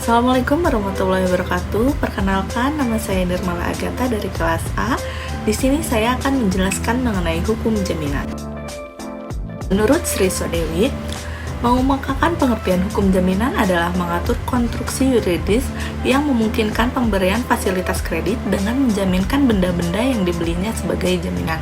Assalamualaikum warahmatullahi wabarakatuh. Perkenalkan, nama saya Nirmala Agatha dari kelas A. Di sini saya akan menjelaskan mengenai hukum jaminan. Menurut Sri Sodewi, mengumumkan pengertian hukum jaminan adalah mengatur konstruksi yuridis yang memungkinkan pemberian fasilitas kredit dengan menjaminkan benda-benda yang dibelinya sebagai jaminan.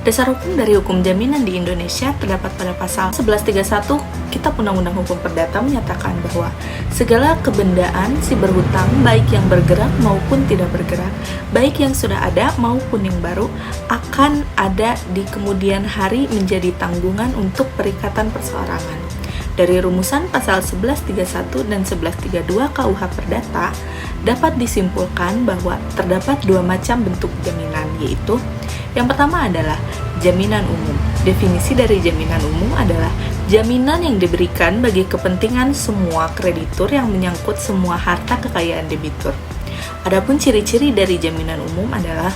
Dasar hukum dari hukum jaminan di Indonesia terdapat pada pasal 1131 Kitab Undang-Undang Hukum Perdata menyatakan bahwa segala kebendaan si berhutang, baik yang bergerak maupun tidak bergerak, baik yang sudah ada maupun yang baru, akan ada di kemudian hari menjadi tanggungan untuk perikatan perseorangan. Dari rumusan pasal 1131 dan 1132 KUH Perdata, dapat disimpulkan bahwa terdapat dua macam bentuk jaminan, yaitu yang pertama adalah jaminan umum. Definisi dari jaminan umum adalah jaminan yang diberikan bagi kepentingan semua kreditur yang menyangkut semua harta kekayaan debitur. Adapun ciri-ciri dari jaminan umum adalah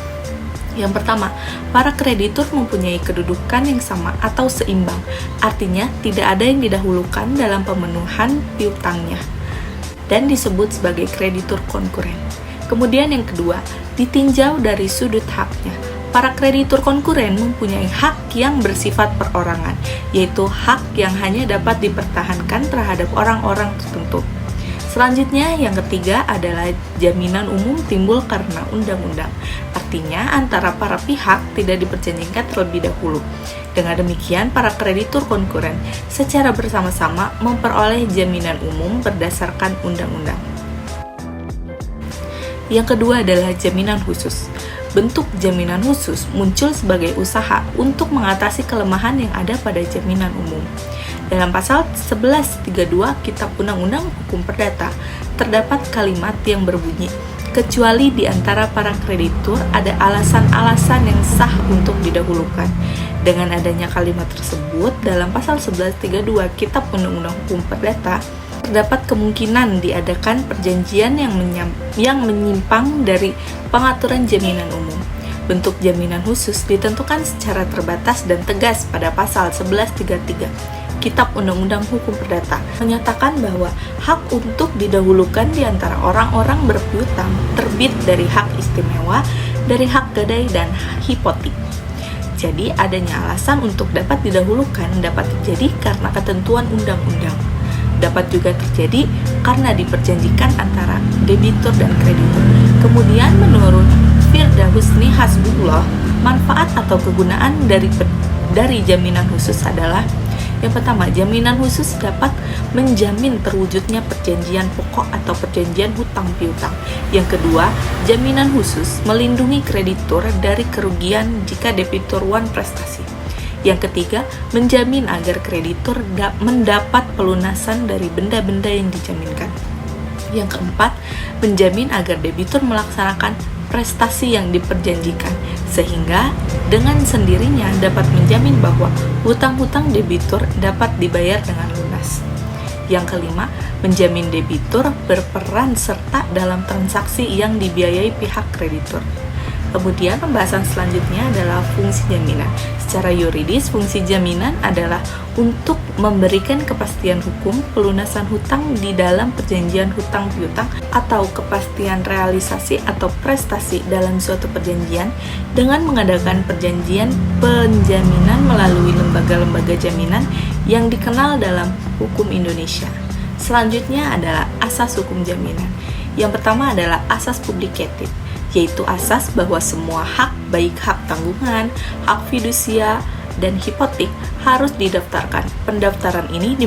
yang pertama, para kreditur mempunyai kedudukan yang sama atau seimbang, artinya tidak ada yang didahulukan dalam pemenuhan piutangnya dan disebut sebagai kreditur konkuren. Kemudian yang kedua, ditinjau dari sudut haknya. Para kreditur konkuren mempunyai hak yang bersifat perorangan, yaitu hak yang hanya dapat dipertahankan terhadap orang-orang tertentu. Selanjutnya, yang ketiga adalah jaminan umum timbul karena undang-undang. Artinya, antara para pihak tidak diperjanjikan terlebih dahulu. Dengan demikian, para kreditur konkuren secara bersama-sama memperoleh jaminan umum berdasarkan undang-undang. Yang kedua adalah jaminan khusus. Bentuk jaminan khusus muncul sebagai usaha untuk mengatasi kelemahan yang ada pada jaminan umum. Dalam pasal 1132 Kitab Undang-Undang Hukum Perdata, terdapat kalimat yang berbunyi, kecuali di antara para kreditur ada alasan-alasan yang sah untuk didahulukan. Dengan adanya kalimat tersebut, dalam pasal 1132 Kitab Undang-Undang Hukum Perdata, terdapat kemungkinan diadakan perjanjian yang menyimpang dari pengaturan jaminan umum. Bentuk jaminan khusus ditentukan secara terbatas dan tegas pada pasal 1133 Kitab Undang-Undang Hukum Perdata, menyatakan bahwa hak untuk didahulukan di antara orang-orang berpiutang terbit dari hak istimewa, dari hak gadai dan hipotek. Jadi adanya alasan untuk dapat didahulukan dapat terjadi karena ketentuan undang-undang. Dapat juga terjadi karena diperjanjikan antara debitur dan kreditur. Kemudian menurut Firda Husni Hasbullah, manfaat atau kegunaan dari jaminan khusus adalah yang pertama, jaminan khusus dapat menjamin terwujudnya perjanjian pokok atau perjanjian hutang piutang. Yang kedua, jaminan khusus melindungi kreditur dari kerugian jika debitur wan prestasi. Yang ketiga, menjamin agar kreditur mendapat pelunasan dari benda-benda yang dijaminkan. Yang keempat, menjamin agar debitur melaksanakan prestasi yang diperjanjikan, sehingga dengan sendirinya dapat menjamin bahwa hutang-hutang debitur dapat dibayar dengan lunas. Yang kelima, menjamin debitur berperan serta dalam transaksi yang dibiayai pihak kreditur. Kemudian pembahasan selanjutnya adalah fungsi jaminan. Secara yuridis, fungsi jaminan adalah untuk memberikan kepastian hukum pelunasan hutang di dalam perjanjian hutang piutang atau kepastian realisasi atau prestasi dalam suatu perjanjian dengan mengadakan perjanjian penjaminan melalui lembaga-lembaga jaminan yang dikenal dalam hukum Indonesia. Selanjutnya adalah asas hukum jaminan. Yang pertama adalah asas publicated, yaitu asas bahwa semua hak, baik hak tanggungan, hak fidusia, dan hipotek harus didaftarkan. Pendaftaran ini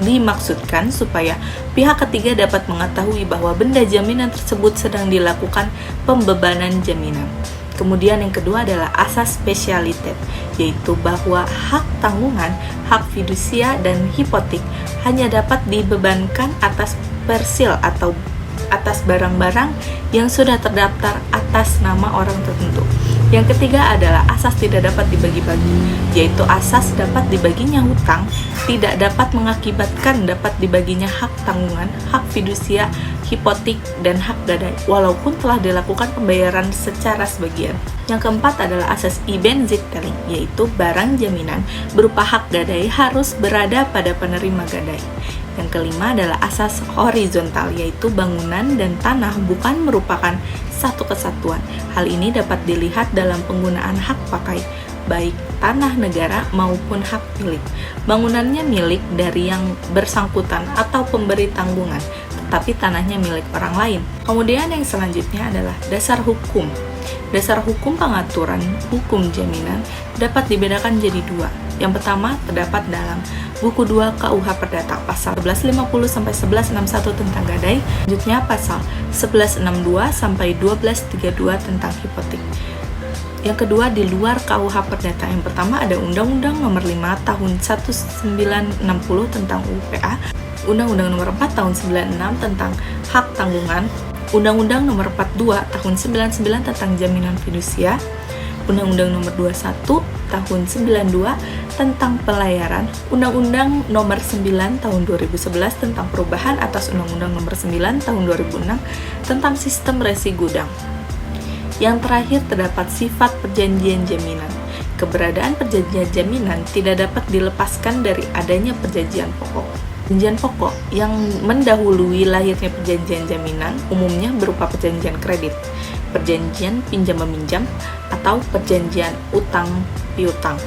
dimaksudkan supaya pihak ketiga dapat mengetahui bahwa benda jaminan tersebut sedang dilakukan pembebanan jaminan. Kemudian yang kedua adalah asas specialitet, yaitu bahwa hak tanggungan, hak fidusia, dan hipotek hanya dapat dibebankan atas persil atau atas barang-barang yang sudah terdaftar atas nama orang tertentu. Yang ketiga adalah asas tidak dapat dibagi-bagi, yaitu asas dapat dibaginya hutang tidak dapat mengakibatkan dapat dibaginya hak tanggungan, hak fidusia, hipotek, dan hak gadai, walaupun telah dilakukan pembayaran secara sebagian. Yang keempat adalah asas iben zitteling, yaitu barang jaminan berupa hak gadai harus berada pada penerima gadai. Yang kelima adalah asas horizontal, yaitu bangunan dan tanah bukan merupakan satu kesatuan. Hal ini dapat dilihat dalam penggunaan hak pakai, baik tanah negara maupun hak milik. Bangunannya milik dari yang bersangkutan atau pemberi tanggungan, tetapi tanahnya milik orang lain. Kemudian yang selanjutnya adalah dasar hukum. Dasar hukum pengaturan hukum jaminan dapat dibedakan jadi dua. Yang pertama terdapat dalam buku 2 KUH Perdata pasal 1150 sampai 1161 tentang gadai, selanjutnya pasal 1162 sampai 1232 tentang hipotek. Yang kedua di luar KUH Perdata. Yang pertama ada Undang-Undang Nomor 5 Tahun 1960 tentang UPA, Undang-Undang Nomor 4 Tahun 96 tentang hak tanggungan, Undang-Undang Nomor 42 Tahun 99 tentang jaminan fidusia, Undang-Undang Nomor 21 Tahun 92 tentang pelayaran, Undang-Undang Nomor 9 Tahun 2011 tentang perubahan atas Undang-Undang Nomor 9 Tahun 2006 tentang sistem resi gudang. Yang terakhir terdapat sifat perjanjian jaminan. Keberadaan perjanjian jaminan tidak dapat dilepaskan dari adanya perjanjian pokok. Perjanjian pokok yang mendahului lahirnya perjanjian jaminan umumnya berupa perjanjian kredit, perjanjian pinjam-meminjam, atau perjanjian utang piutang.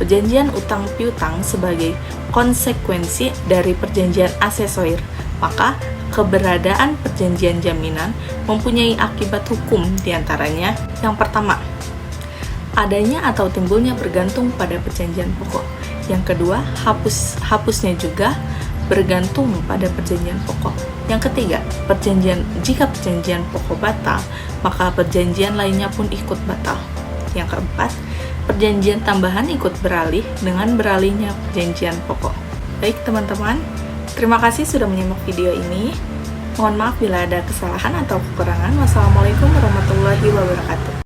Perjanjian utang piutang sebagai konsekuensi dari perjanjian asesoir, maka keberadaan perjanjian jaminan mempunyai akibat hukum diantaranya. Yang pertama, adanya atau timbulnya bergantung pada perjanjian pokok. Yang kedua, hapusnya juga bergantung pada perjanjian pokok. Yang ketiga, jika perjanjian pokok batal, maka perjanjian lainnya pun ikut batal. Yang keempat, perjanjian tambahan ikut beralih dengan beralihnya perjanjian pokok. Baik teman-teman, terima kasih sudah menyimak video ini. Mohon maaf bila ada kesalahan atau kekurangan. Wassalamualaikum warahmatullahi wabarakatuh.